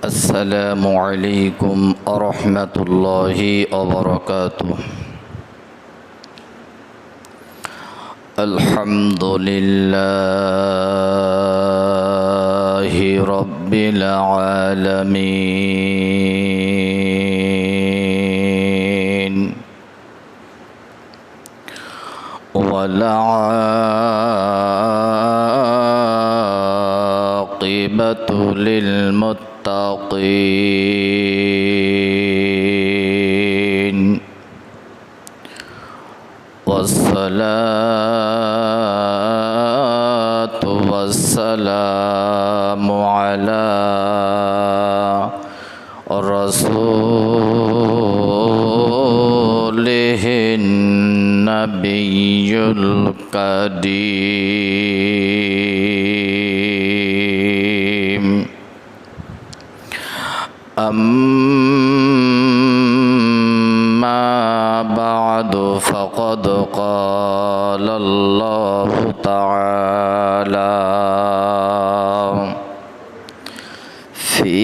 السلام عليكم ورحمة الله وبركاته. الحمد لله رب العالمين، والعاقبة للمتقين، والصلاة والسلام على رسوله النبي الكريم. أما بعد، فقد قال الله تعالى في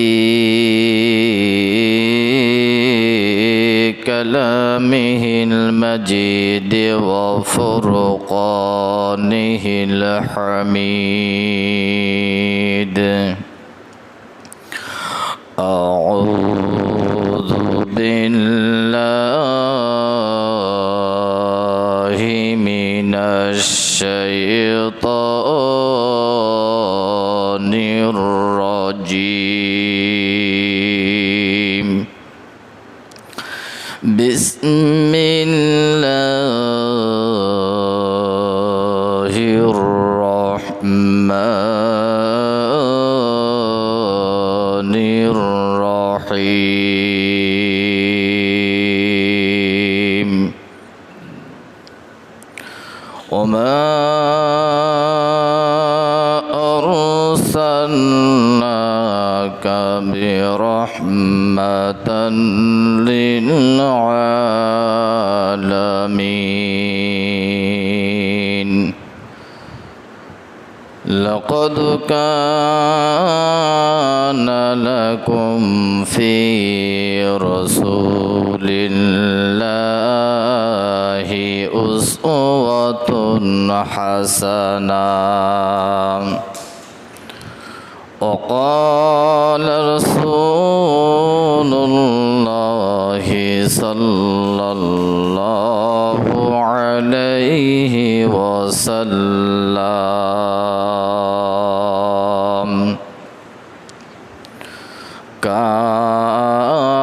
كلامه المجيد وفرقانه الحميد: أعوذ بالله من الشيطان الرجيم. بسم الله الرحمن الرحيم. وما أرسلناك برحمة للعالمين. لقد كان لكم في رسول الله أسوة حسنة. وقال رسول الله صلى الله عليه وسلم: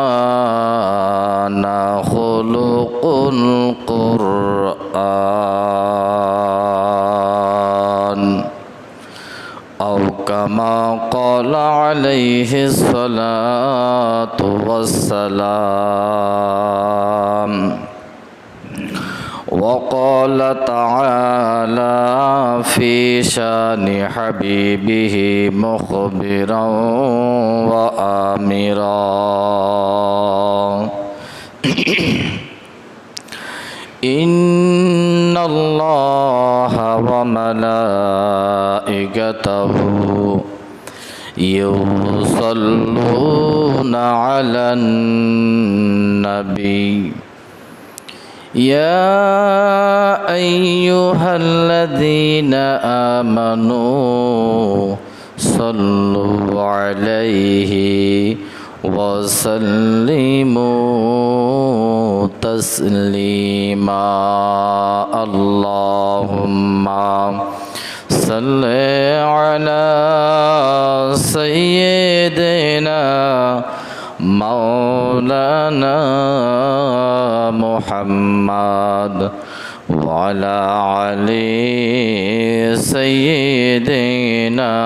كان خلق القرآن، أو كما قال عليه الصلاة والسلام. وقال تعالى في شان حبيبه مخبرا وآمرا: إن الله وملائكته يصلون على النبي يا أيها الذين آمنوا صلوا عليه وسلموا تسليما. اللهم صل على سيدنا مولانا محمد وعلى علي سيدنا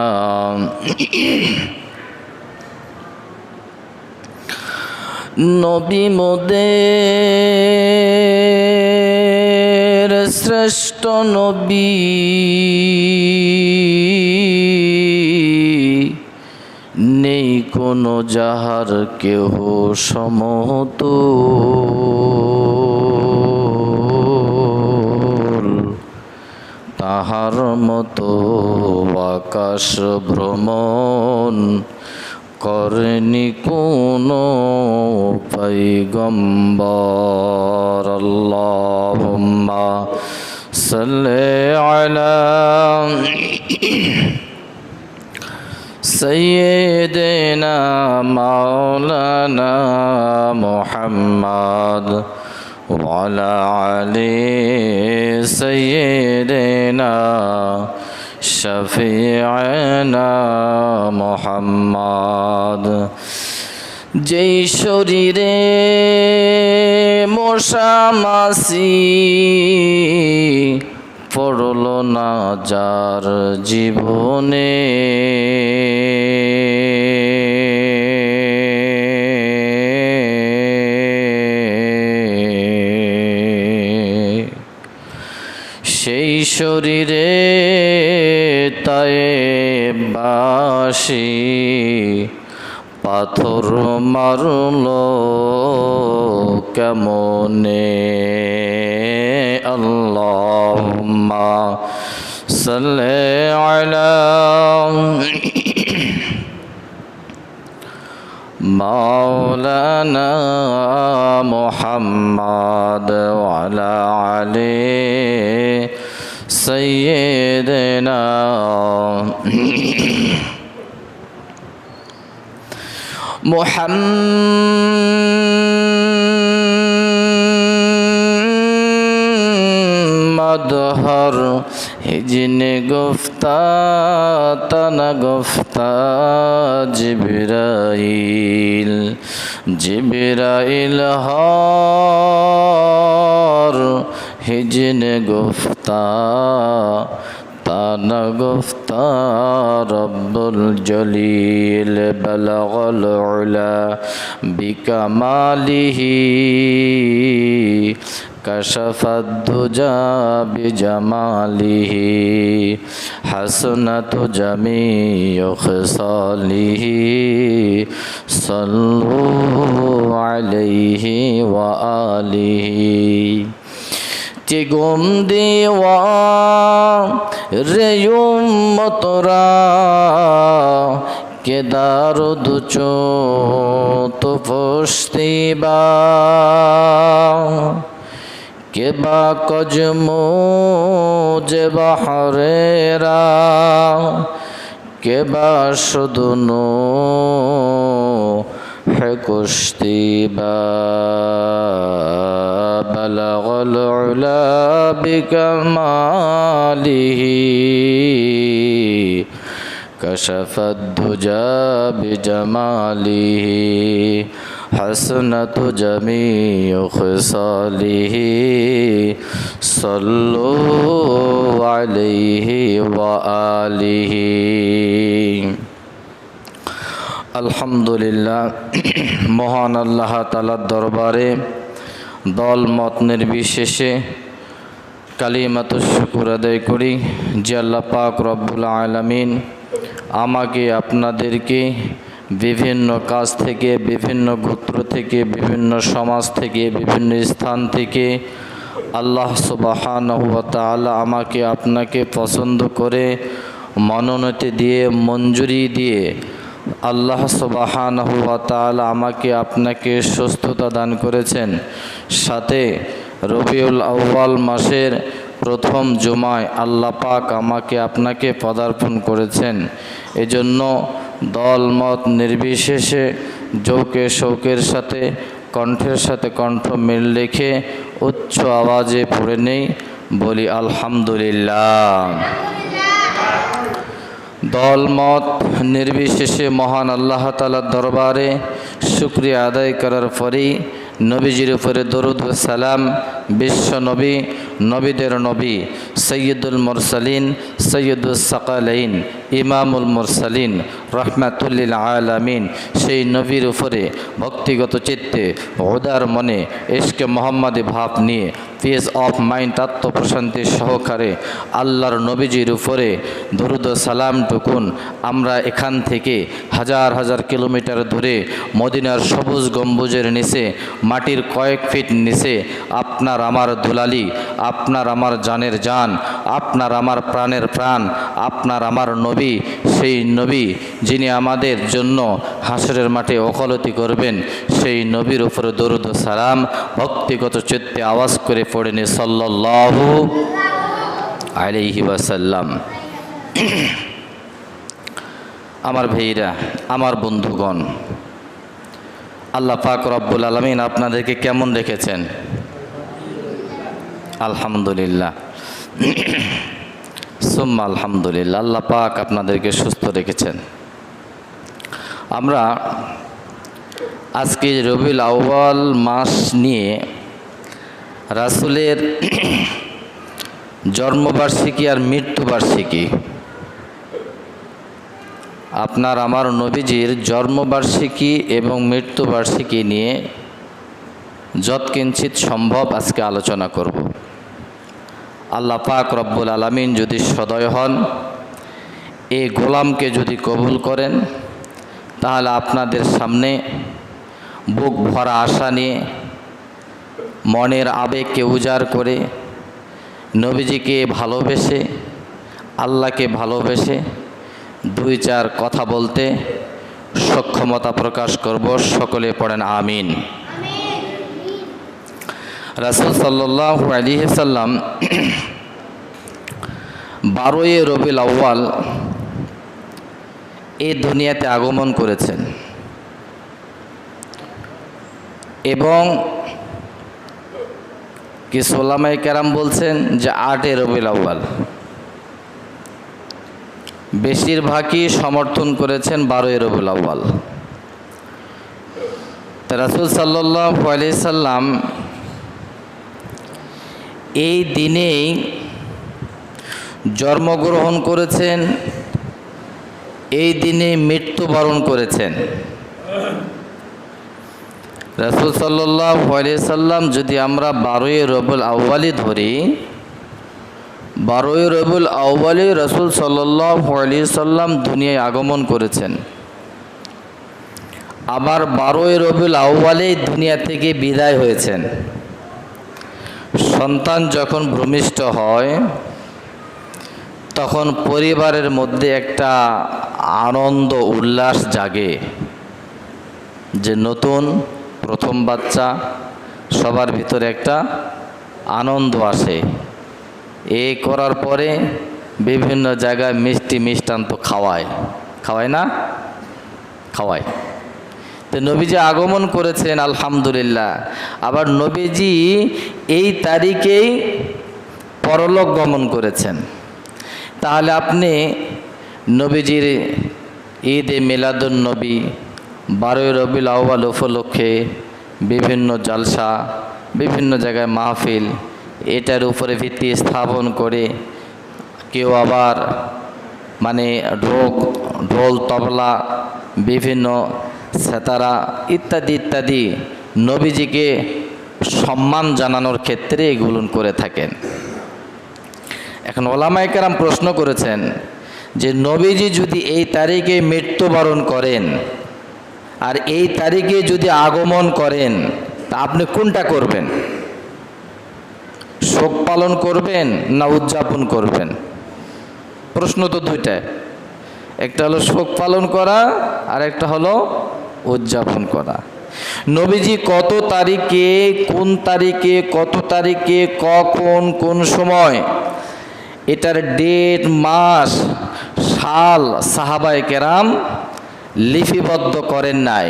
নবী মোদের শ্রেষ্ঠ নবী, নেই কোনো যাহার কেহ সমতুল, তাহার মতো আকাশ ভ্রমণ করেনি কোনো পয়গম্বর। আল্লাহুম্মা সাল্লি আলা সাইয়্যিদিনা মাওলানা মুহাম্মদ ওয়া আলা আলি সাইয়্যিদিনা শফিঈনা মুহাম্মদ। যেই শরীরে মশা মাছি পড়ল না যার জীবনে, সেই শরীরে তায়েববাসী পাথর মারল কেমনে। আল্লাহুম্মা সাল্লি আলা মাওলানা মুহাম্মদ ওয়া আলা আলি সাইয়্যিদিনা মুহাম্মদ হর হিজনে গুফতা তানা গুফতা জিবরাইল, জিবরাইল হর হিজনে গুফতা তানা গুফতা রব্বুল জলিল বালাগাল উলা বিকামালিহি কাশাফাদ দুজা বিজামালিহি হাসনাতু জামিউ খিসালিহি সাল্লু আলাইহি ওয়া আলিহি। কে গুম দেওয়া রে উম্মতরা কে দারুদ তো পস্তিবা কে বা কজমো যে বাহরেরা কে বা শুধুনো হে কুস্তিবা বালাগাল উলা বিকামালিহি কাশাফাদ দুজা বিজামালিহি হাসনাতু জামিউ খিসালিহি সাল্লু আলাইহি ওয়া আলিহি। আলহামদুলিল্লাহ, মহান আল্লাহ তাআলার দরবারে দল মত নির্বিশেষে কালিমাতুশ শুকর আদায় করি যে আল্লাহ পাক রব্বুল আলামিন আমাকে আপনাদেরকে বিভিন্ন কাজ থেকে, বিভিন্ন গোত্র থেকে, বিভিন্ন সমাজ থেকে, বিভিন্ন স্থান থেকে আল্লাহ সুবহানাহু ওয়া তাআলা আমাকে আপনাকে পছন্দ করে মনোনীত দিয়ে, মঞ্জুরি দিয়ে আল্লাহ সুবহানাহু ওয়া তাআলা আমাকে আপনাকে সুস্থতা দান করেছেন। সাথে রবিউল আউয়াল মাসের প্রথম জুমায় আল্লাহ পাক আমাকে আপনাকে পদার্পণ করেছেন। এজন্য দল মত নির্বিশেষে যৌকে শৌকের সাথে, কণ্ঠের সাথে কণ্ঠ মিল রেখে উচ্চ আওয়াজে পড়ে নেই, বলি আলহামদুলিল্লাহ। দল মত নির্বিশেষে মহান আল্লাহ তাআলার দরবারে শুকরিয়া আদায় করার পরেই নবীজির উপরে দরুদ ও সালাম, বিশ্ব নবী, নবীদের নবী, সৈয়দুল মুরসালিন, সৈয়দুস সাকালাইন, ইমামুল মুরসালিন, রহমাতুল লিল আলামিন সেই নবীর উপরে ভক্তিগত চিত্তে, উদার মনে, ইশকে মোহাম্মদী ভাব নিয়ে পিস অফ মাইন্ড আত্মপ্রশান্তি সহকারে আল্লাহর নবীজির উপরে দরুদ ও সালাম টুকুন আমরা এখান থেকে হাজার হাজার কিলোমিটার দূরে মদিনার সবুজ গম্বুজের নিচে, মাটির কয়েক ফিট নিচে আপনার আমার দুলালি, আপনার আমার জানের জান, আপনার আমার প্রাণের প্রাণ, আপনার আমার নবী, সেই নবী যিনি আমাদের জন্য হাসরের মাঠে ওকালতি করবেন, সেই নবীর উপরে দরুদ ও সালাম ভক্তিগত চিত্তে আওয়াজ করে পড়েন সাল্লাল্লাহু আলাইহি ওয়াসাল্লাম। আমার ভাইরা, আমার বন্ধুগণ, আল্লাহ পাক রব্বুল আলামিন আপনাদেরকে কেমন রেখেছেন? আলহামদুলিল্লাহ, সুম্মা আলহামদুলিল্লাহ। আল্লাহ পাক আপনাদেরকে সুস্থ রেখেছেন। আমরা আজকে রবিউল আউয়াল মাস নিয়ে রাসূলের জন্মবার্ষিকী আর মৃত্যুবার্ষিকী, আপনার আমার নবীজির জন্মবার্ষিকী এবং মৃত্যুবার্ষিকী নিয়ে যৎকিঞ্চিত সম্ভব আজকে আলোচনা করব। আল্লাহ পাক রব্বুল আলামিন যদি সদয় হন, এই গোলামকে যদি কবুল করেন, তাহলে আপনাদের সামনে বুক ভরা আশা নিয়ে, মনের আবেগকে উজাড় করে, নবীজিকে ভালোবেসে, আল্লাহকে ভালোবেসে দুই চার কথা বলতে সক্ষমতা প্রকাশ করব। সকলে পড়েন আমিন। রাসূল সাল্লাল্লাহু আলাইহি সাল্লাম 12ই রবিউল আউয়াল এই দুনিয়াতে আগমন করেছেন এবং কিছু উলামায়ে কেরাম বলছেন যে 8 রবিউল আউয়াল, বেশিরভাগই সমর্থন করেছেন 12 রবিউল আউয়াল। রাসূল সাল্লাল্লাহু আলাইহি সাল্লাম এই দিনেই জন্মগ্রহণ করেছেন, এই দিনে মৃত্যুবরণ করেছেন। রাসূল সাল্লাল্লাহু আলাইহি সাল্লাম যদি আমরা 12 রবিউল আউয়ালই ধরি, 12 রবিউল আউয়ালে রাসূল সাল্লাল্লাহু আলাইহি সাল্লাম দুনিয়ায় আগমন করেছেন, আবার 12 রবিউল আউয়ালে দুনিয়া থেকে বিদায় হয়েছেন। সন্তান যখন ভূমিষ্ঠ হয় তখন পরিবারের মধ্যে একটা আনন্দ উল্লাস জাগে, যে নতুন প্রথম বাচ্চা, সবার ভিতরে একটা আনন্দ আসে। এই করার পরে বিভিন্ন জায়গায় মিষ্টি মিষ্টান্ত খাওয়ায় না? খাওয়ায়। তো নবীজি আগমন করেছেন, আলহামদুলিল্লাহ। আবার নবীজি এই তারিখেই পরলোক গমন করেছেন। তাহলে আপনি নবীজির ঈদে মিলাদুন নবী 12 রবিউল আউয়াল উপলক্ষে বিভিন্ন জালসা, বিভিন্ন জায়গায় মাহফিল, এটার উপরে ভিত্তি স্থাপন করে কেউ আবার ঢোল তবলা, বিভিন্ন সেতারা ইত্যাদি ইত্যাদি নবীজিকে সম্মান জানানোর ক্ষেত্রে এগুলো করে থাকেন। এখন ওলামায়ে কেরাম প্রশ্ন করেছেন যে নবীজি যদি এই তারিখে মৃত্যুবরণ করেন আর এই তারিখে যদি আগমন করেন, তা আপনি কোনটা করবেন? শোক পালন করবেন না উদযাপন করবেন? প্রশ্ন তো দুইটা, একটা হলো শোক পালন করা আর একটা হলো উদযাপন করা। নবীজি কত তারিখে, কোন তারিখে, কত তারিখে, কখন, কোন সময়, এটার ডেট, মাস, সাল সাহাবায়ে কেরাম লিপিবদ্ধ করেন নাই।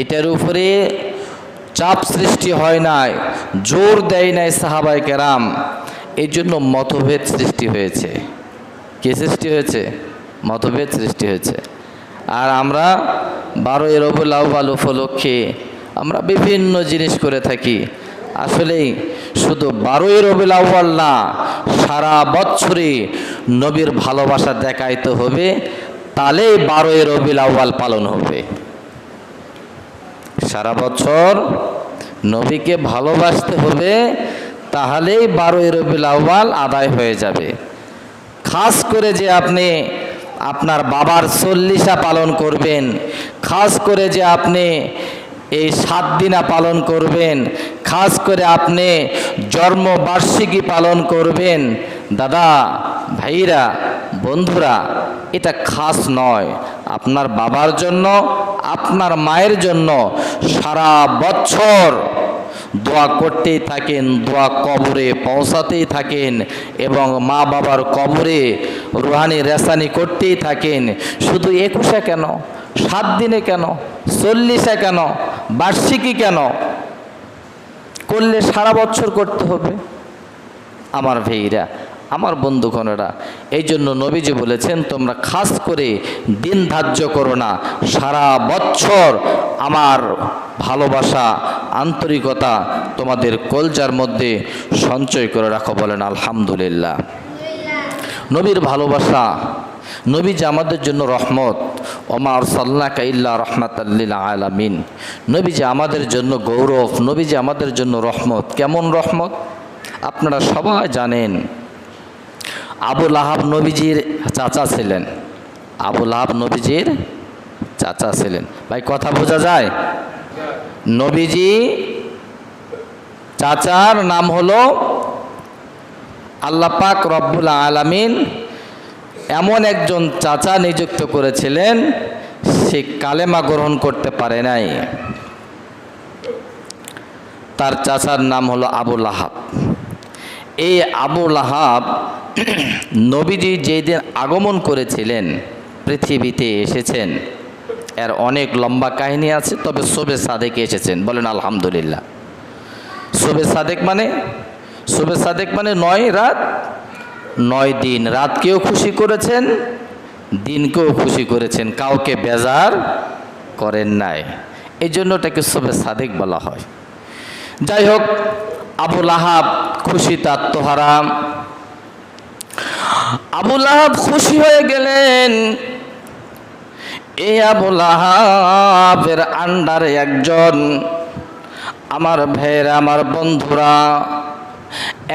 এটার উপরে চাপ সৃষ্টি হয় নাই, জোর দেয় নাই সাহাবায়ে কেরাম। এই জন্য মতভেদ সৃষ্টি হয়েছে। কি সৃষ্টি হয়েছে? মতভেদ সৃষ্টি হয়েছে। আর আমরা 12 রবিউল আউয়াল উপলক্ষে আমরা বিভিন্ন জিনিস করে থাকি। আসলেই শুধু 12 রবিউল আউয়াল না, সারা বছরই নবীর ভালোবাসা দেখাইতে হবে, তাহলেই 12 রবিউল আউয়াল পালন হবে। সারা বছর নবীকে ভালোবাসতে হবে, তাহলেই 12 রবিউল আউয়াল আদায় হয়ে যাবে। খাস করে যে আপনি আপনার বাবার 40 পালন করবেন, খাস করে যে আপনি এই 7 দিনা পালন করবেন, খাস করে আপনি জন্মবার্ষিকী পালন করবেন। দাদা, ভাইরা, বন্ধুরা, এটা খাস নয়, আপনার বাবার জন্য, আপনার মায়ের জন্য সারা বছর দোয়া করতেই থাকেন, দোয়া কবরে পৌঁছাতেই থাকেন এবং মা বাবার কবরে রুহানি রেসানি করতেই থাকেন। শুধু 21-এ কেন, 7 দিনে কেন, 40-এ কেন, বার্ষিকী কেন করলে সারা বছর করতে হবে? আমার ভাইরা, আমার বন্ধুগণেরা, এই জন্য নবীজি বলেছেন, তোমরা খাস করে দিন ধার্য করো না, সারা বছর আমার ভালোবাসা, আন্তরিকতা তোমাদের কলজার মধ্যে সঞ্চয় করে রাখো। বলেন আলহামদুলিল্লাহ। নবীর ভালোবাসা, নবী যে আমাদের জন্য রহমত, ওমা আরসালনাকা ইল্লা রাহমাতাল লিল আলামিন, নবী যে আমাদের জন্য গৌরব, নবী যে আমাদের জন্য রহমত। কেমন রহমত? আপনারা সবাই জানেন, আবু লাহাব নবীজির চাচা ছিলেন। আবু লাহাব নবীজির চাচা ছিলেন। ভাই, কথা বোঝা যায়? নবীজি চাচার নাম হলো, আল্লাহ পাক রব্বুল আলামিন এমন একজন চাচা নিযুক্ত করেছিলেন, সে কালেমা গ্রহণ করতে পারে নাই। তার চাচার নাম হলো আবু লাহাব। এই আবু লাহাব নবীজি যেদিন আগমন করেছিলেন, পৃথিবীতে এসেছেন, এর অনেক লম্বা কাহিনী আছে, তবে শবে সাদেকে এসেছেন। বলেন আলহামদুলিল্লাহ। শবে সাদেক মানে, শবে সাদেক মানে 9 রাত 9 দিন। রাতকেও খুশি করেছেন, দিনকেও খুশি করেছেন, কাউকে বেজার করেন নাই, এই জন্য এটাকে শবে সাদেক বলা হয়। যাই হোক, আবু লাহাব খুশিতে আত্মহারা। আবু লাহাব খুশি হয়ে গেলেন। এই আবু লাহাবের আন্ডারে একজন, আমার ভাইয়েরা, আমার বন্ধুরা,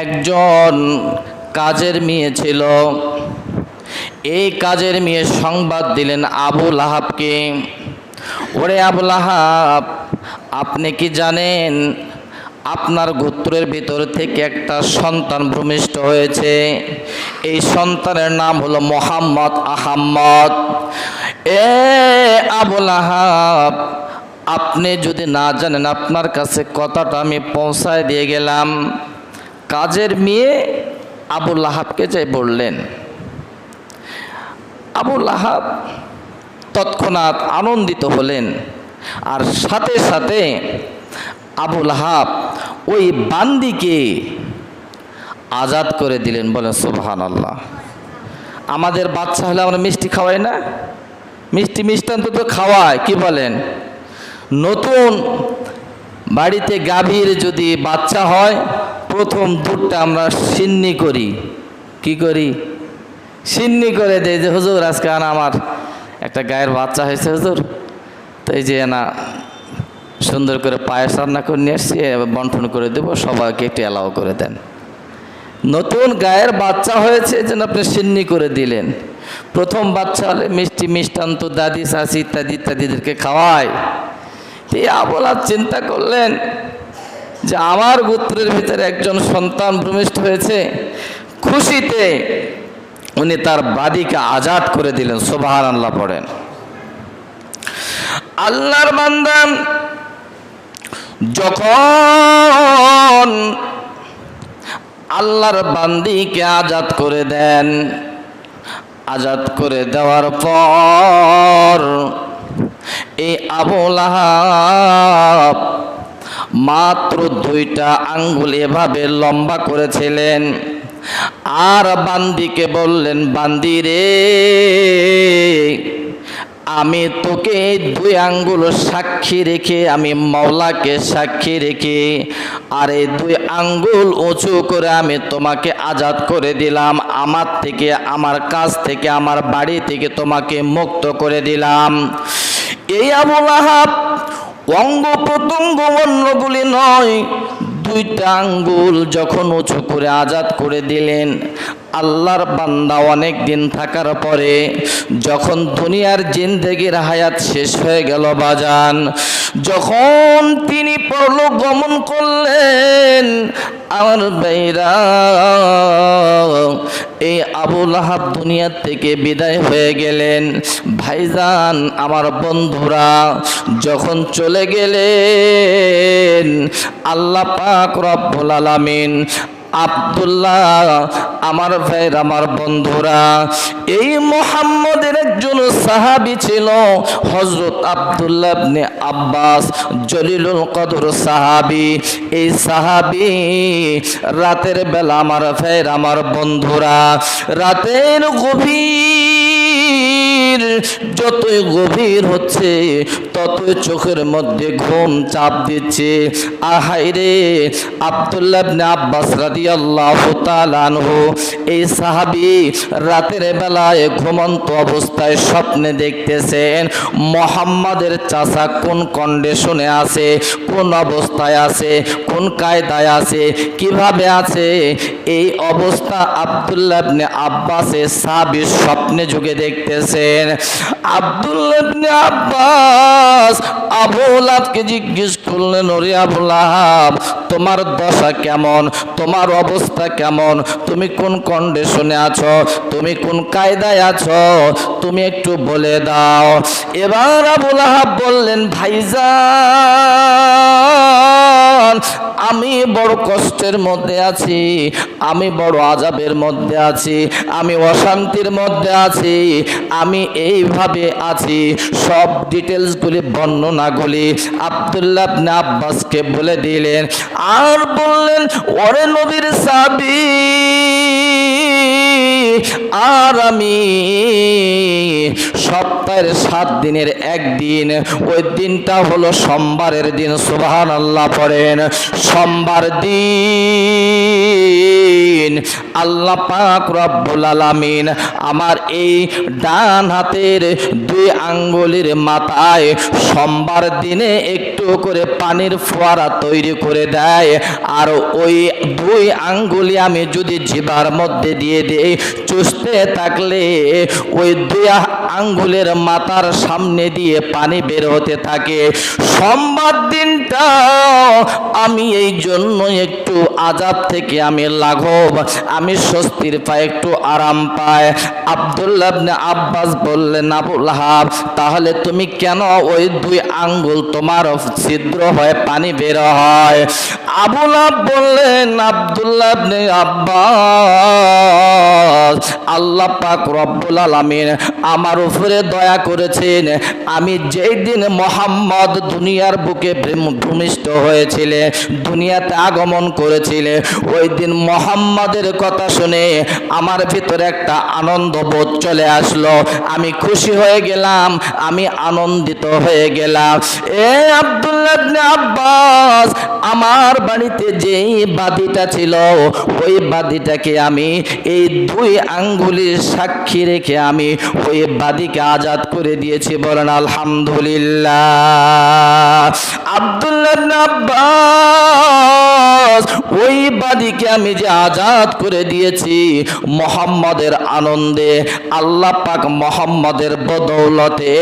একজন কাজের মেয়ে ছিল। এই কাজের মেয়ে সংবাদ দিলেন আবু লাহাবকে, ওরে আবু লাহাব, আপনি কি জানেন আপনার গোত্রের ভিতর থেকে একটা সন্তান ভূমিষ্ঠ হয়েছে? এই সন্তানের নাম হলো মোহাম্মদ আহম্মদ। এ আবু লাহাব, আপনি যদি না জানেন, আপনার কাছে কথাটা আমি পৌঁছায় দিয়ে গেলাম। কাজের মেয়ে আবু লাহাবকে যে বললেন। আবু লাহাব তৎক্ষণাৎ আনন্দিত হলেন, আর সাথে সাথে আবু লাহাব ওই বান্দিকে আজাদ করে দিলেন। বলেন সুবহানাল্লাহ। আমাদের বাচ্চা হলে আমরা মিষ্টি খাওয়াই না? মিষ্টান্ত তো খাওয়ায়, কি বলেন? নতুন বাড়িতে গাভীর যদি বাচ্চা হয়, প্রথম দুধটা আমরা সিন্নি করি। কি করি? সিন্নি করে দেয়, যে হুজুর আজকে আমার একটা গায়ের বাচ্চা হয়েছে হুজুর, তো এই যে না সুন্দর করে পায়েস রান্না করে নিয়ে আসছি, বন্টন করে দেবো, সবাইকে একটু অ্যালাউ করে দেন। নতুন গায়ের বাচ্চা হয়েছে, যেন আপনি সিন্নি করে দিলেন। প্রথম বাচ্চা হলে মিষ্টি মিষ্টান্ত দাদি শাশি ইত্যাদি ইত্যাদিদেরকে খাওয়ায়। এই আবু লাহাব চিন্তা করলেন যে আমার গোত্রের ভিতরে একজন সন্তান ভূমিষ্ঠ হয়েছে। খুশিতে উনি তার বাদীকে আজাদ করে দিলেন। সুবহানাল্লাহ পড়েন। আল্লাহর বান্দা যখন আল্লাহর বান্দীকে আজাদ করে দেন, আজাদ করে দেওয়ার পর এই আবু লাহাব মাত্র 2টা আঙ্গুল এভাবে লম্বা করেছিলেন, আর বান্দিকে বললেন, বান্দি রে, আমি তোকে 2 আঙ্গুল সাক্ষী রেখে, আমি মাওলাকে সাক্ষী রেখে, আর এই 2 আঙ্গুল উঁচু করে আমি তোমাকে আজাদ করে দিলাম। আমার থেকে, আমার কাছ থেকে, আমার বাড়ি থেকে তোমাকে মুক্ত করে দিলাম। এই আবু লাহাব অঙ্গ প্রত্যঙ্গ অন্যগুলি নয়, দুইটা আঙ্গুল যখন উঁচু করে আজাদ করে দিলেন, আল্লাহর বান্দা অনেক দিন থাকার পরে যখন দুনিয়ার জিন্দেগির হায়াত শেষ হয়ে গেল বাজান, যখন তিনি পরলোক গমন করলেন, আমার ভাইরা, এই আবু লাহাব দুনিয়া থেকে বিদায় হয়ে গেলেন। ভাইজান, আমার বন্ধুরা, যখন চলে গেলেন, আল্লাহ পাক রব্বুল আলামিন আব্দুল্লাহ, আমার ভাইয়ের, আমার বন্ধুরা, এই মুহাম্মদের একজন সাহাবী ছিল, হযরত আব্দুল্লাহ ইবনে আব্বাস, জলিলুল কদর সাহাবী। এই সাহাবী রাতের বেলা, আমার ভাইয়ের, আমার বন্ধুরা, রাতের গভীর যতই গভীর হচ্ছে ততই চোখের মধ্যে ঘুম চাপ দিচ্ছে। আহাইরে, আব্দুল্লাহ ইবনে আব্বাস রাদিয়াল্লাহু তাআলা আনহু, এই সাহাবী রাতের বেলায় ঘুমন্ত অবস্থায় স্বপ্নে দেখতেছেন মুহাম্মাদের চাচা কোন কন্ডিশনে আছে, কোন অবস্থায় আছে, কোন কায়দায় আছে, কিভাবে আছে। এই অবস্থা আব্দুল্লাহ ইবনে আব্বাসের সাহাবীর স্বপ্নে যুগে দেখতেছেন। আব্দুল্লাহ ইবনে আব্বাস আবু লাহাবকে জিজ্ঞেস করলেন, ওরে আবু লাহাব, তোমার দশা কেমন, তোমার অবস্থা কেমন, তুমি কোন কন্ডিশনে আছো, তুমি কোন কায়দায় আছো, তুমি একটু বলে দাও। এবার আবু লাহাব বললেন, ভাইজান, আমি বড় কষ্টের মধ্যে আছি, আমি বড় আযাবের মধ্যে আছি, আমি অশান্তির মধ্যে আছি, আমি এইভাবে আছি। সব ডিটেলসগুলি, বর্ণনাগুলি আব্দুল্লাহ ইবনে আব্বাসকে বলে দিলেন। আর বললেন, ওরে নবীর সাহাবী, আর আমি সপ্তাহের 7 দিনের একদিন, ওই দিনটা হলো সোমবারের দিন। সুবহানাল্লাহ পড়েন। সোমবার দিন আল্লাহ পাক রব্বুল আলামিন আমার এই ডান হাতের 2 আঙ্গুলের মাথায় সোমবার দিনে একটু করে পানির ফোয়ারা তৈরি করে দেয়। আর ওই 2 আঙ্গুলি আমি যদি জিহ্বার মধ্যে দিয়ে দেই, চুষতে থাকলে ওই 2 আঙ্গুলের মাথার সামনে দিয়ে পানি বের হতে থাকে। সোমবার দিনটা আমি এই জন্য একটু আযাব থেকে আমি লাঘব, আমি স্বস্তির পাই, একটু আরাম পাই। আব্দুল্লাহ ইবনে আব্বাস বললেন, আবু লাহাব, তাহলে তুমি কেন ওই 2 আঙ্গুল তোমার ছিদ্র হয়ে পানি বের হয়? আবু লাহাব বললেন, আব্দুল্লাহ ইবনে আব্বাস, আল্লাহ পাক রব্বুল আলামিন আমার উপরে দয়া করেছেন। আমি যেই দিন মুহাম্মদ দুনিয়ার বুকে ভূমিষ্ঠ হয়েছিল, দুনিয়াতে আগমন করেছিল, ওই দিন মুহাম্মাদের কথা শুনে আমার ভিতরে একটা আনন্দ বোধ চলে আসলো। আমি খুশি হয়ে গেলাম, আমি আনন্দিত হয়ে গেলাম। এ আব্দুল্লাহ ইবনে আব্বাস, আমার বাড়িতে যেই বাদিটা ছিল, ওই বাদিটাকে আমি এই 2 আঙ্গুলের সাক্ষী রেখে আমি ওই বাদিকে আজাদ করে দিয়েছি। বলেন আলহামদুলিল্লাহ। আব্দুল্লাহ ইবনে আব্বাস, ওই বাদিকে আমি যে আজাদ করে দিয়েছি মুহাম্মাদের আনন্দে, আল্লাহ পাক মুহাম্মাদের বদৌলতে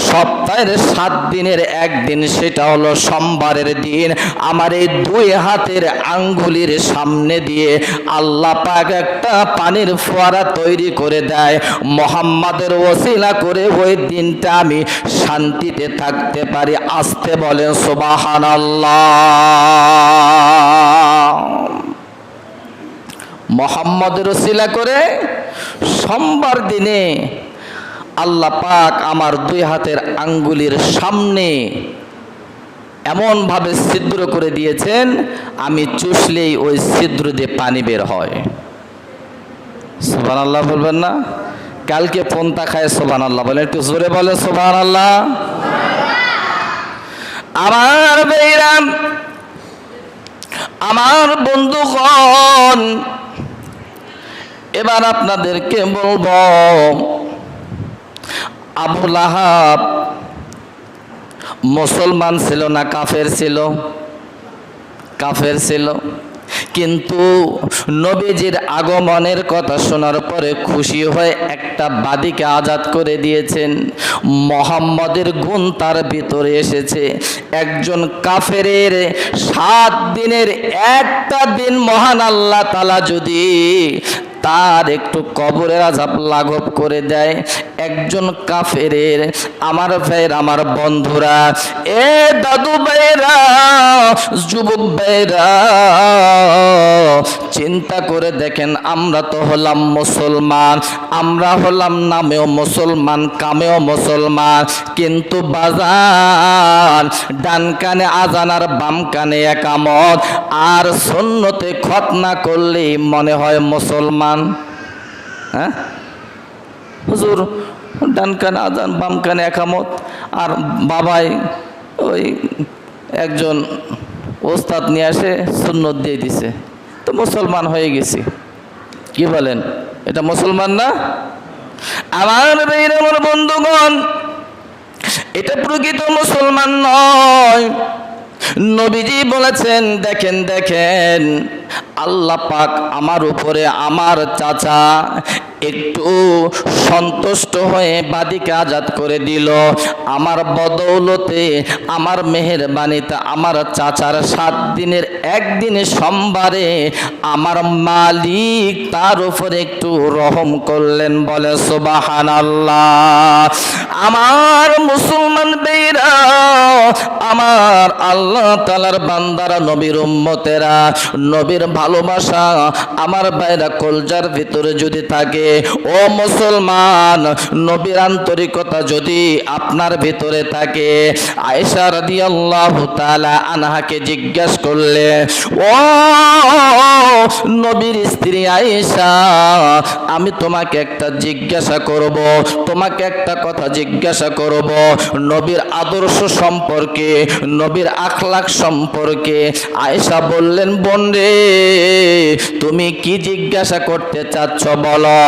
সপ্তাহের 7 দিনের একদিন, সেটা হলো সোমবারের দিন, আমার এই 2 হাতের আঙ্গুলের সামনে দিয়ে আল্লাহ পাক একটা পানির ফোয়ারা তৈরি করে দেয়। মুহাম্মাদের ওসিলা করে ওই দিনটা আমি শান্তিতে থাকতে পারি। আসতে বলেন সুবহানাল্লাহ। মুহাম্মাদের ওসিলা করে সোমবার দিনে আল্লাহ পাক আমার 2 হাতের আঙ্গুলের সামনে এমনভাবে ছিদ্র করে দিয়েছেন, আমি চুষলেই ওই ছিদ্র দিয়ে পানি বের হয়। সুবহানাল্লাহ বলবেন না? কালকে পন্তা খায় সুবহানাল্লাহ বলেন, একটু জোরে বলে সুবহানাল্লাহ। আমার ভাইরাম, আমার বন্ধুগণ, এবার আপনাদেরকে বলবো, আবু লাহাব মুসলমান ছিল না কাফের ছিল? কাফের ছিল, কিন্তু নবীজির আগমনের কথা শোনার পরে খুশি হয়ে একটা বাদীকে আজাদ করে দিয়েছেন। মুহাম্মদের গুণ তার ভিতরে এসেছে। একজন কাফেরের 7 দিনের একটা দিন মহান আল্লাহ তাআলা যদি তার একটু কবরের আযাব লাঘব করে দেয়, একজন কাফেরের, আমার ভাইয়ের, আমার বন্ধুরা, এ দাদু ভাইরা, যুবক ভাইরা, চিন্তা করে দেখেন, আমরা তো হলাম মুসলমান, আমরা হলাম নামেও মুসলমান, কামেও মুসলমান, কিন্তু বাজান ডান কানে আজান আর বাম কানে একামত, আর সুন্নতে খতনা করলেই মনে হয় মুসলমান। হ্যাঁ হুজুর, ডান কানে আজান বাম কানে একামত, আর বাবাই ওই একজন ওস্তাদ নিয়ে আসে সুন্নত দিয়ে দিছে, তো মুসলমান হয়ে গেছি। কি বলেন, এটা মুসলমান না? আমার ভাইরা, আমার বন্ধুগণ, এটা প্রকৃত মুসলমান নয়। নবীজি বলেছেন, দেখেন দেখেন, আল্লাহ পাক আমার উপরে আমার চাচা একটু সন্তুষ্ট হয়ে বাদীকে আজাদ করে দিল। আমার বদৌলতে, আমার মেহেরবানিতে আমার চাচার 7 দিনের একদিনে সোমবারে আমার মালিক তার উপরে একটু রহম করলেন। বলে সুবহানাল্লাহ। আমার মুসলমান ভাইরা, আমার আল্লাহ তাআলার বান্দারা, নবীর উম্মতেরা, নবীর ভালোবাসা আমার ভাইরা কলজার ভিতরে যদি থাকে, ও মুসলমান, নবীর আন্তরিকতা যদি আপনার ভিতরে থাকে, আয়েশা রাদিয়াল্লাহু তাআলা আনহাকে জিজ্ঞাসা করলে, ও নবীর স্ত্রী আয়েশা, আমি তোমাকে একটা জিজ্ঞাসা করব, তোমাকে একটা কথা জিজ্ঞাসা করব, নবীর আদর্শ সম্পর্কে, নবীর আখলাক সম্পর্কে। আয়েশা বললেন, বোন রে, তুমি কি জিজ্ঞাসা করতে চাচ্ছ বলো।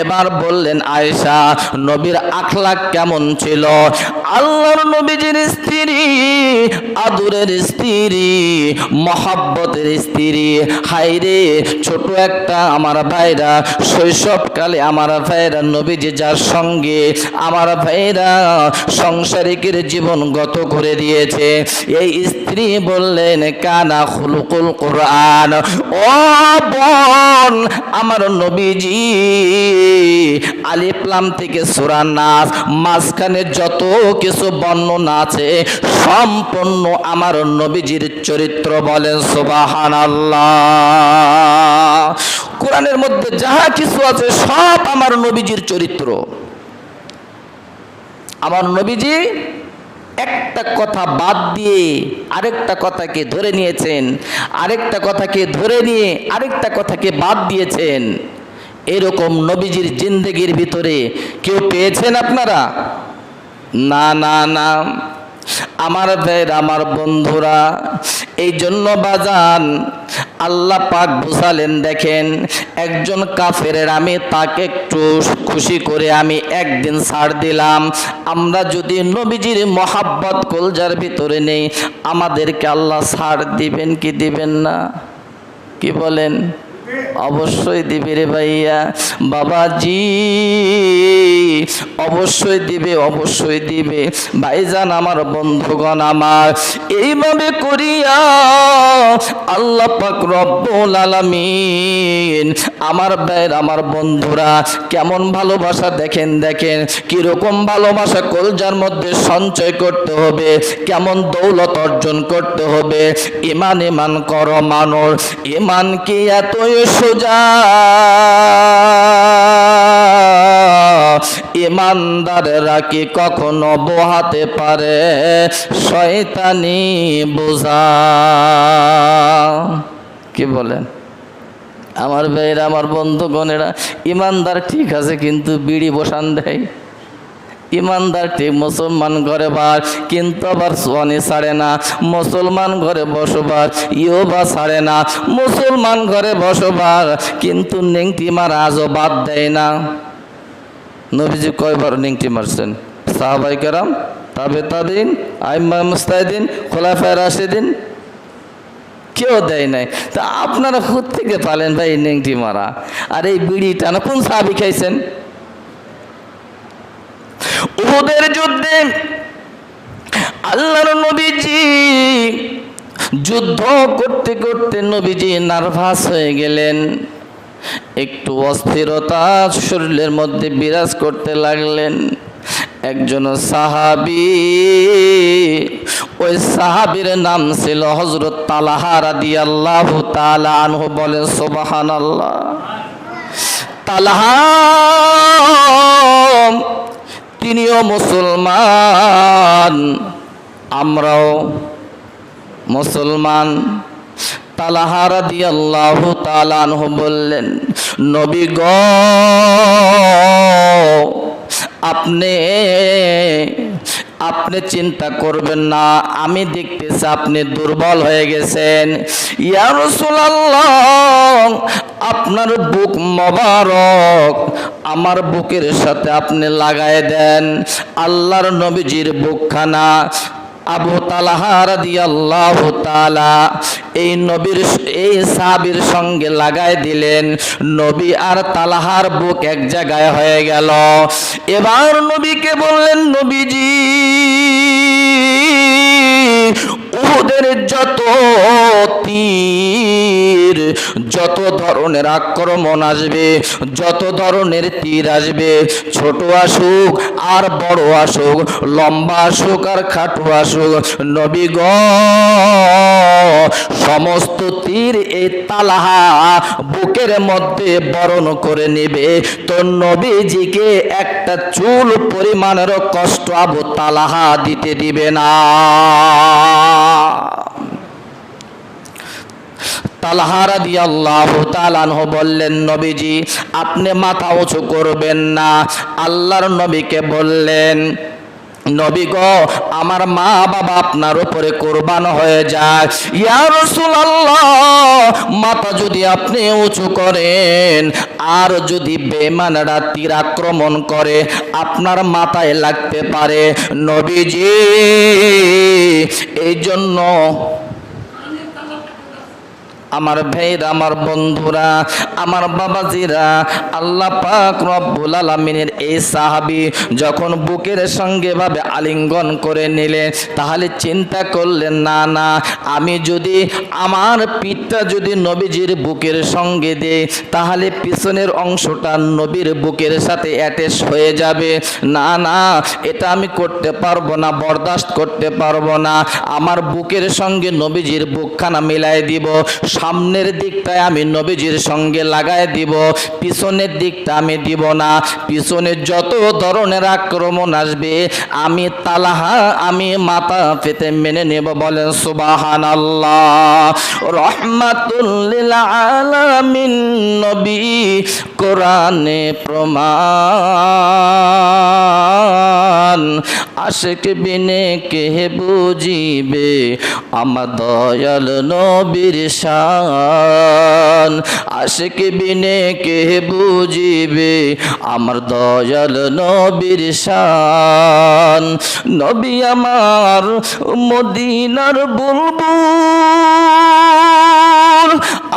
এবার বললেন আয়েশা, নবীর আখলাক কেমন ছিল? আল্লাহর নবীজির স্ত্রী, আদরের স্ত্রী, মহাব্বতের স্ত্রী, হায়রে ছোট একটা আমার ভাইরা, শৈশবকালে আমার ভাইরা নবীজি যার সঙ্গে আমার ভাইরা সংসারিকের জীবন গত করে দিয়েছে, এই স্ত্রী বললেন, কানা খুলুকুল কোরআন। ও বোন, আমার নবীজি আলিফ লাম থেকে সূরা নাস মাঝখানে যত কিছু বর্ণনা আছে সম্পূর্ণ আমার নবীজির চরিত্র। বলেন সুবহানাল্লাহ। কোরআনের মধ্যে যাহা কিছু আছে সব আমার নবীজির চরিত্র। আমার নবীজি একটা কথা বাদ দিয়ে আরেকটা কথাকে ধরে নিয়েছেন, আরেকটা কথাকে ধরে নিয়ে আরেকটা কথাকে বাদ দিয়েছেন। এরকম নবীজির জিন্দেগির ভিতরে কেউ পেয়েছেন আপনারা? না না না। আমার ভাইরা, আমার বন্ধুরা, এই জন্য বাজান আল্লাহ পাক বুঝালেন, দেখেন একজন কাফেরের আমি তাকে একটু খুশি করে আমি একদিন ছাড় দিলাম। আমরা যদি নবীজির মহাব্বত কলজার ভিতরে নেই, আমাদেরকে আল্লাহ ছাড় দিবেন কি দিবেন না? কি বলেন? অবশ্যই দিবে রে ভাইয়া, বাবাজি, অবশ্যই দিবে, অবশ্যই দিবে। ভাইজান, আমার বন্ধুগণ, আমার এইভাবে করিয়া আল্লাহ পাক রব্বুল আলামিন আমার ভাইয়ের, আমার বন্ধুরা কেমন ভালোবাসা দেখেন, দেখেন কিরকম ভালোবাসা কলজার মধ্যে সঞ্চয় করতে হবে, কেমন দৌলত অর্জন করতে হবে। ইমান ইমান করো মানুষ, ইমান কি এতই সোজা? ইমানদাররা কি কখনো বোহাতে পারে শয়তানি বোঝা? কি বলেন আমার ভাইরা, আমার বন্ধুগণেরা? ইমানদার ঠিক আছে, কিন্তু বিড়ি বসান দেয়। ইমানদার ঠিক, মুসলমান ঘরে বাস, কিন্তু আবার সোয়ানি ছাড়ে না। মুসলমান ঘরে বসবাস, ইয়োবা ছাড়ে না। মুসলমান ঘরে বসবাস, কিন্তু নেংটি মারা আজও বাদ দেয় না। নবীজি কয়বার নেংটি মারছেন? সাহাবায়ে কেরাম, তাবে তাবিঈন, আইম্মা মুজতাহিদিন, খোলাফায়ে রাশিদিন, কেউ দেয় নাই। তা আপনারা খুদ থেকে পালেন ভাই নেংটি মারা। আর এই বিড়ি টানা কোন সাহাবী খাইছেন? উহুদের যুদ্ধে আল্লাহর নবীজি যুদ্ধ করতে করতে নবীজি নার্ভাস হয়ে গেলেন, একটু অস্থিরতা শরীরের মধ্যে বিরাজ করতে লাগলেন। একজন সাহাবী, ওই সাহাবীর নাম ছিল হযরত তালহা রাদিয়াল্লাহু তাআলা আনহু। বলেন সুবহানাল্লাহ। তালহা তিনিও মুসলমান, আমরাও মুসলমান। তালহা রাদিয়াল্লাহু তাআলা আনহু বললেন, নবী গো, আপনি চিন্তা করবেন না, আমি দেখতেছি আপনি দুর্বল হয়ে গেছেন। ইয়া রাসূলুল্লাহ, আপনার বুক মোবারক আমার বুকের সাথে আপনি লাগায় দেন। আল্লাহর নবীজির বুকখানা আবু তালহা রাদিয়াল্লাহু তাআলা এই সাহাবীর সঙ্গে লাগায় দিলেন। নবী আর তালহার বুক এক জায়গায় হয়ে গেল। এবার নবীকে বললেন, নবীজি, উহুদের যত তীর, যত ধরনের আক্রমণ আসবে, যত ধরনের তীর আসবে, ছোট আসুক আর বড় আসুক, লম্বা আসুক আর খাটো আসুক, নবী গো, সমস্ত তীর এই তালহা বুকের মধ্যে বরণ করে নেবে। তো নবীজিকে একটা চুল পরিমাণের কষ্ট আবু তালহা দিতে দিবে না। তালহা রাদিয়াল্লাহু তাআলা আনহু বললেন, নবীজি আপনি মাথা উঁচু করবেন না। আল্লাহর নবীকে বললেন, নবী গো, আমার মা বাবা আপনার উপরে কুরবান হয়ে যায়। ইয়া রাসূলুল্লাহ, মাথা যদি আপনি উঁচু করেন আর যদি বেঈমানরা তীর আক্রমণ করে আপনার মাথায় লাগতে পারে। নবীজি এই জন্য আমার ভাইরা, আমার বন্ধুরা, আমার বাবাজিরা, আল্লাহ পাক রব্বুল আলামিনের এই সাহাবী যখন বুকের সঙ্গে ভাবে আলিঙ্গন করে নিলেন, তাহলে চিন্তা করলেন, না না, আমি যদি আমার পিঠটা যদি নবীজির বুকের সঙ্গে দেই তাহলে পিছনের অংশটা নবীর বুকের সাথে অ্যাটাচ হয়ে যাবে। না না, এটা আমি করতে পারবো না, বরদাস্ত করতে পারবো না। আমার বুকের সঙ্গে নবীজির বুকখানা মিলাই দিব। সামনের দিকটায় আমি নবীজির সঙ্গে লাগায় দিব, পিছনের দিকটা আমি দিব না। পিছনে যত ধরনের আক্রমণ আসবে আমি তালহা আমি মাথা পেতে মেনে নেব। বলেন সুবহানাল্লাহ। রহমাতুল লিল আলামিন নবী কোরআনে প্রমাণ, আশিক বিনে কে বুঝিবে আমার দয়াল নবীর শান। আশিক বিনে কে বুঝিবে আমার দয়াল নবীর শান। নবী আমার মদিনার বুলবুল,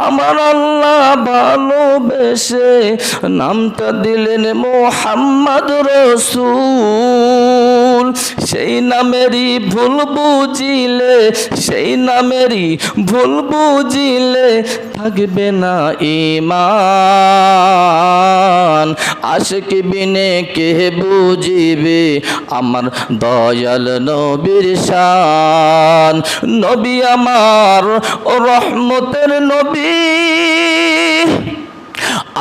আমার আল্লাহ ভালোবেসে নামটা দিলেন মুহাম্মদ রাসূল। সেই নামেরই ভুল বুঝিলে, সেই নামেরই ভুল বুঝিলে থাকবে না ঈমান। আশিক বিনে কে বুঝিবে আমার দয়াল নবীর শান। নবী আমার রহমতের নবী,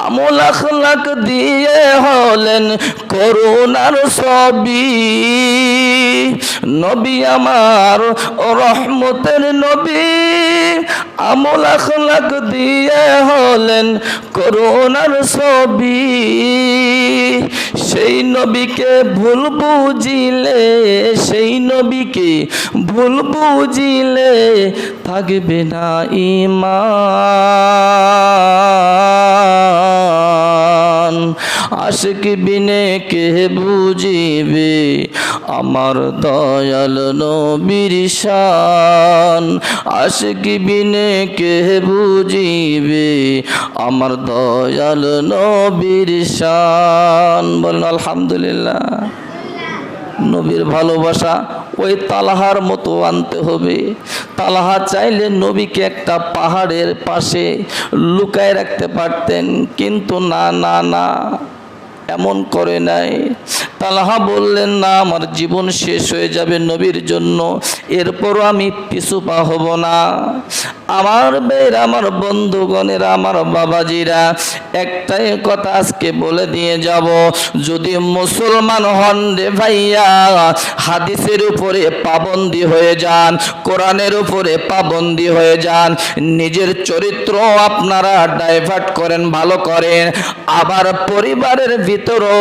আমল আখলাক দিয়ে হলেন করুণার ছবি। নবী আমার রহমতের নবী, আমল আখলাক দিয়ে হলেন করুণার ছবি। সেই নবীকে ভুল বুঝিলে, সেই নবীকে ভুল বুঝিলে থাকবে না ঈমান। আশিক বিনে কে বুঝিবে আমার দয়াল নবীর শান, আশিক বিনে কে বুঝিবে আমার দয়াল নবীর শান। বলেন আলহামদুলিল্লাহ। নবীর ভালোবাসা ওই তালহার মতো আনতে হবে। তালহা চাইলে নবীকে একটা পাহাড়ের পাশে লুকায় রাখতে পারতেন, কিন্তু না না না, এমন করে নাই। তালহা বললেন, না, আমার জীবন শেষ হয়ে যাবে নবীর জন্য, এরপরও আমি পিছু পা হব না। আমার বের, আমার বন্ধুগণেরা, আমার বাবাজিরা, একটাই কথা আজকে বলে দিয়ে যাব, যদি মুসলমান হন রে ভাইয়া, হাদিসের উপরে পাবন্দি হয়ে যান, কোরআনের উপরে পাবন্দি হয়ে যান, নিজের চরিত্র আপনারা ডাইভার্ট করেন, ভালো করেন, আবার পরিবারের ভিতরও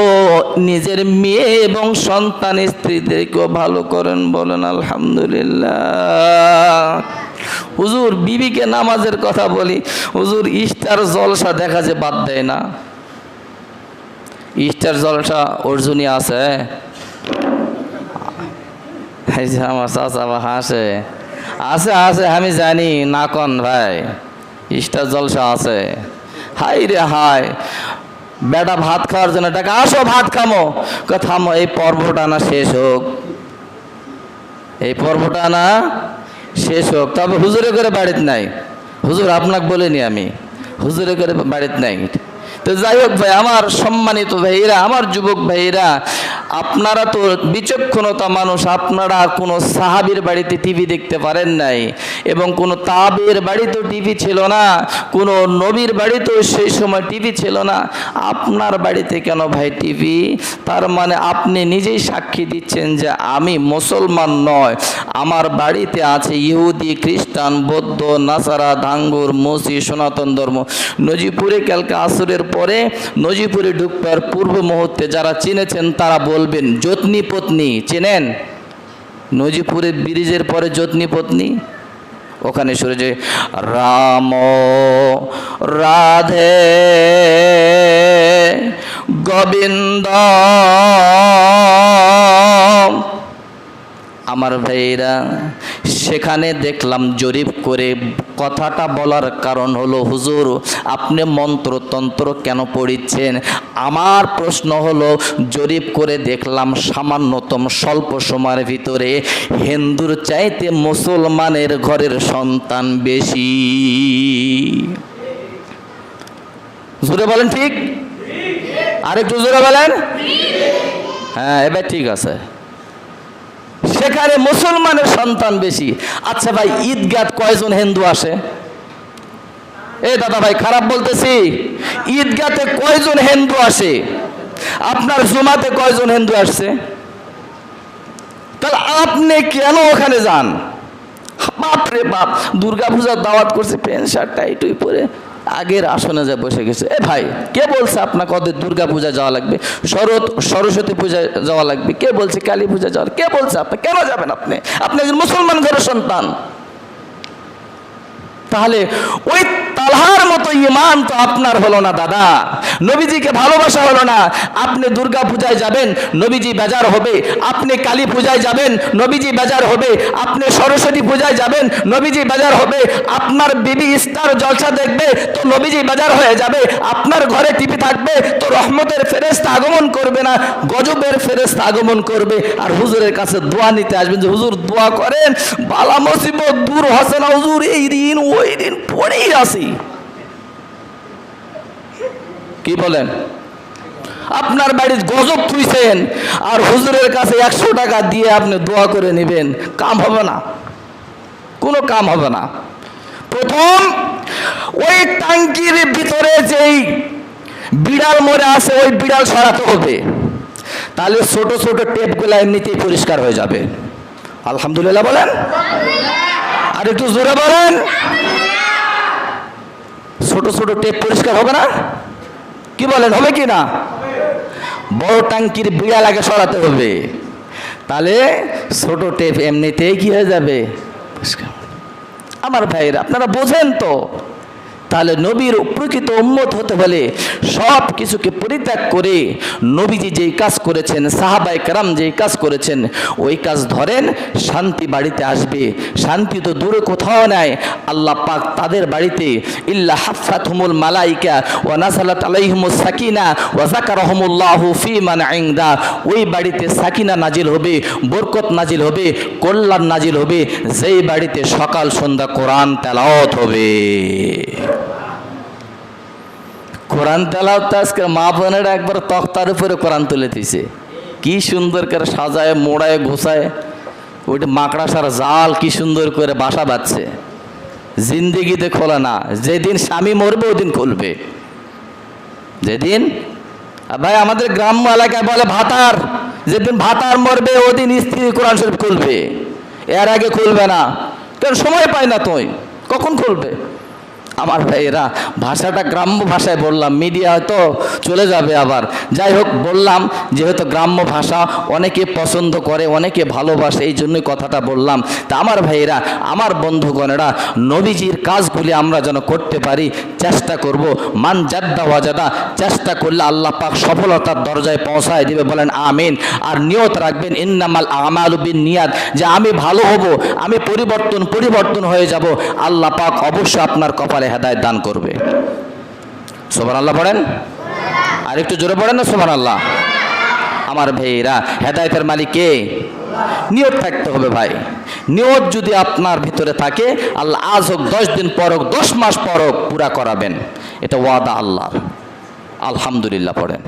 নিজের মেয়ে এবং সন্তান স্ত্রীদেরকেও ভালো করেন। বলেন আলহামদুলিল্লাহ। হুজুর বিবিকে নামাজের কথা বলি, হুজুর ইস্টার জলসা দেখা যে বাদ দেয় না। ইস্টার জলসা অর্জুনী আছে, আমার চাচা হাসে, আছে আছে, আমি জানি না কন ভাই, ইস্টার জলসা আছে। হাই রে হাই, বেটা ভাত খাওয়ার জন্য টাকা, আসো ভাত খামো, থামো, এই পর্বটা না শেষ হোক, এই পর্বটা না শেষ হোক, তবে হুজুরে করে বাড়িতে নাই। হুজুর আপনাকে বলিনি আমি, হুজুরে করে বাড়িতে নাই। তো যাই হোক ভাই, আমার সম্মানিত ভাইরা, আমার যুবক ভাইরা, আপনারা তো বিচক্ষণতা মানুষ, আপনারা কোনো সাহাবীর বাড়িতে টিভি দেখতে পারেন নাই, এবং কোনো তাবের বাড়িতেও টিভি ছিল না, কোনো নবীর বাড়িতেও সেই সময় টিভি ছিল না। আপনার বাড়িতে কেন ভাই টিভি? তার মানে আপনি নিজেই সাক্ষী দিচ্ছেন যে আমি মুসলমান নয়, আমার বাড়িতে আছে ইহুদি, খ্রিস্টান, বৌদ্ধ, নাসারা, ধাঙ্গুর, মসি, সনাতন ধর্ম। নজিপুরে কালকে আসরের পরে, নজিপুরে ঢুকবার পূর্ব মুহূর্তে যারা চিনেছেন তারা বলবেন, যত্নী পত্নী চেনেন? নজিপুরের ব্রিজের পরে যত্নী পত্নী, ওখানে সরে যে রাম রাধে গোবিন্দ। আমার ভাইরা, সেখানে দেখলাম জরিপ করে, কথাটা বলার কারণ হলো, হুজুর আপনি মন্ত্রতন্ত্র কেন পড়িচ্ছেন? আমার প্রশ্ন হলো, জরিপ করে দেখলাম সামান্যতম স্বল্প সময়ের ভিতরে হিন্দুর চাইতে মুসলমানের ঘরের সন্তান বেশি। জোরে বলেন ঠিক? আরেকটু জোরে বলেন। হ্যাঁ, এবার ঠিক আছে, সেখানে মুসলমানের সন্তান বেশি। আচ্ছা ভাই, ঈদগাহ কয়জন হিন্দু আসে? এ দাদা ভাই, খারাপ বলতেছি, ঈদগাতে কয়জন হিন্দু আসে? আপনার জুমাতে কয়জন হিন্দু আসছে? তাহলে আপনি কেন ওখানে যান? বাপরে বাপ, দুর্গা পূজার দাওয়াত করছে, প্যান্ট শার্ট টাইটুই পরে আগের আসনে যা বসে গেছে। এ ভাই, কে বলছে আপনাকে ওদের দুর্গা পূজা যাওয়া লাগবে, সরস্বতী পূজা যাওয়া লাগবে? কে বলছে কালী পূজা যাওয়ার? কে বলছে? আপনি কেন যাবেন? আপনি একজন মুসলমান ঘরের সন্তান। তাহলে ওই তালহার মতো ইমান তো আপনার হলো না দাদা, নবীজিকে ভালোবাসা হলো না। আপনি দুর্গা পূজায় যাবেন, নবীজি বেজার হবে। আপনি কালী পূজায় যাবেন, নবীজি বেজার হবে। আপনি সরস্বতী পূজায় যাবেন, নবীজি বেজার হবে। আপনার বিবি ইস্তার জলসা দেখবে তো নবীজি বেজার হয়ে যাবে। আপনার ঘরে টিভি থাকবে তো রহমতের ফেরেশতা আগমন করবে না, গজবের ফেরেশতা আগমন করবে। আর হুজুরের কাছে দোয়া নিতে আসবেন যে হুজুর দোয়া করেন, বালা মুসিবত দূর হচ্ছে না হুজুর, এই দিন ওই দিন পড়েই আসি। কি বলেন? আপনার বাড়ির গজব থুইছেন আর হুজুরের কাছে 100 টাকা দিয়ে আপনি দোয়া করে নেবেন, কাম হবে না, কোনো কাম হবে না। প্রথম ওই টাঙ্কির ভিতরে যেই বিড়াল মরে আছে, ওই বিড়াল সরাতে হবে, তাহলে ছোট ছোট টেপগুলো এমনিতেই পরিষ্কার হয়ে যাবে। আলহামদুলিল্লাহ বলেন, আর একটু জোরে বলেন। ছোট ছোট টেপ পরিষ্কার হবে না? কি বলেন, হবে কি না? বড় টাঙ্কির বিড়াল আগে সরাতে হবে, তাহলে ছোট টেপ এমনিতেই কি হয়ে যাবে? আমার ভাইরা, আপনারা বোঝেন তো, তাহলে নবীর প্রকৃত উম্মত হতে হলে সব কিছুকে পরিত্যাগ করে নবীজি যেই কাজ করেছেন, সাহাবায়ে কেরাম যেই কাজ করেছেন, ওই কাজ ধরেন, শান্তি বাড়িতে আসবে। শান্তি তো দূরে কোথাও নাই, আল্লাহ পাক তাদের বাড়িতে ইল্লা হাফাতহুমুল মালাইকা ওয়া নাযালাত আলাইহিমুস সাকিনা ওয়া যাকারাহুমুল্লাহু ফী মান ইনদা, ওই বাড়িতে সাকিনা নাজিল হবে, বরকত নাজিল হবে, কল্যাণ নাজিল হবে, যেই বাড়িতে সকাল সন্ধ্যা কোরআন তেলাওয়াত হবে। কোরআন তেলাওয়াত আজকে মা বোনেরা একবার তক্তার উপরে কোরআন তুলে দিছে, কি সুন্দর করে সাজায় মোড়ায় ঘোষায়, ওইটা মাকড়াসার জাল কি সুন্দর করে বাসা বাঁধছে। জিন্দিগিতে খোলা না, যেদিন স্বামী মরবে ওদিন খুলবে। যেদিন ভাই আমাদের গ্রাম্য এলাকায় বলে ভাতার, যেদিন ভাতার মরবে ওদিন স্ত্রী কোরআন শরীফ খুলবে, এর আগে খুলবে না, কারণ সময় পায় না। তুই কখন খুলবে? আমার ভাইয়েরা, ভাষাটা গ্রাম্য ভাষায় বললাম, মিডিয়া হয়তো চলে যাবে আবার, যাই হোক বললাম, যেহেতু গ্রাম্য ভাষা অনেকে পছন্দ করে, অনেকে ভালোবাসে, এই জন্যই কথাটা বললাম। তা আমার ভাইয়েরা, আমার বন্ধুগণেরা, নবীজির কাজগুলি আমরা যেন করতে পারি, চেষ্টা করব। মান জাদ্দা ওয়াজাদা, চেষ্টা করলে আল্লাহ পাক সফলতার দরজায় পৌঁছায় দিবে, বলেন আমিন। আর নিয়ত রাখবেন ইন্নামাল আমালু বিন্নিয়াত, যে আমি ভালো হব, আমি পরিবর্তন হয়ে যাব, আল্লাহ পাক অবশ্যই আপনার কপালে হেদায়েত দান করবে। সুবহানাল্লাহ পড়েন, আর একটু জোরে পড়েন না সুবহানাল্লাহ। আমার ভাইয়েরা, হেদায়েতের মালিক কে? নিয়ত থাকতে হবে ভাই। নিয়ত যদি আপনার ভিতরে থাকে, আল্লাহ আজ হোক, 10 দিন পর হোক, 10 মাস পর হোক, পুরা করাবেন, এটা ওয়াদা আল্লাহর। আলহামদুলিল্লাহ পড়েন।